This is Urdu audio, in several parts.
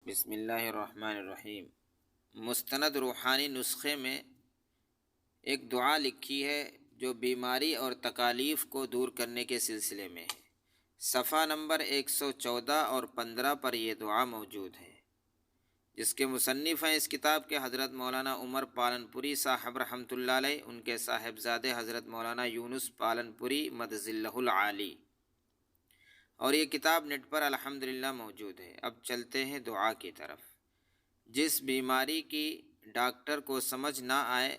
بسم اللہ الرحمن الرحیم۔ مستند روحانی نسخے میں ایک دعا لکھی ہے جو بیماری اور تکالیف کو دور کرنے کے سلسلے میں ہے۔ صفحہ نمبر 114 اور 15 پر یہ دعا موجود ہے، جس کے مصنف ہیں اس کتاب کے حضرت مولانا عمر پالنپوری صاحب رحمۃ اللہ علیہ، ان کے صاحبزادے حضرت مولانا یونس پالنپوری مدظلہ العالی، اور یہ کتاب نیٹ پر الحمدللہ موجود ہے۔ اب چلتے ہیں دعا کی طرف۔ جس بیماری کی ڈاکٹر کو سمجھ نہ آئے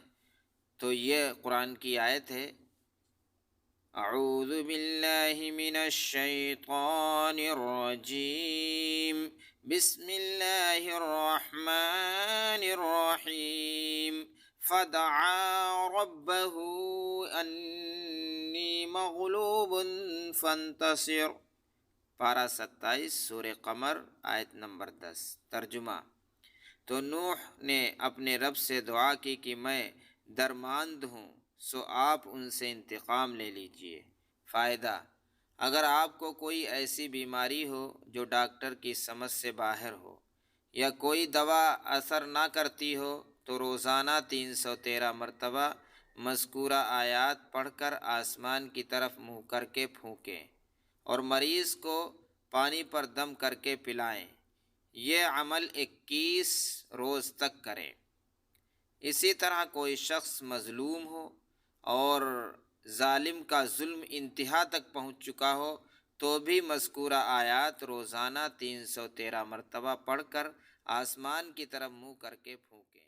تو یہ قرآن کی آیت ہے، اعوذ باللہ من الشیطان الرجیم، بسم اللہ الرحمن الرحیم، فدعا ربہ انی مغلوب فانتصر، پارہ 27 سورہ قمر آیت نمبر 10۔ ترجمہ: تو نوح نے اپنے رب سے دعا کی کہ میں درماند ہوں، سو آپ ان سے انتقام لے لیجئے۔ فائدہ: اگر آپ کو کوئی ایسی بیماری ہو جو ڈاکٹر کی سمجھ سے باہر ہو یا کوئی دوا اثر نہ کرتی ہو تو روزانہ 313 مرتبہ مذکورہ آیات پڑھ کر آسمان کی طرف منہ کر کے پھونکیں اور مریض کو پانی پر دم کر کے پلائیں۔ یہ عمل 21 روز تک کریں۔ اسی طرح کوئی شخص مظلوم ہو اور ظالم کا ظلم انتہا تک پہنچ چکا ہو تو بھی مذکورہ آیات روزانہ 313 مرتبہ پڑھ کر آسمان کی طرف منہ کر کے پھونکیں۔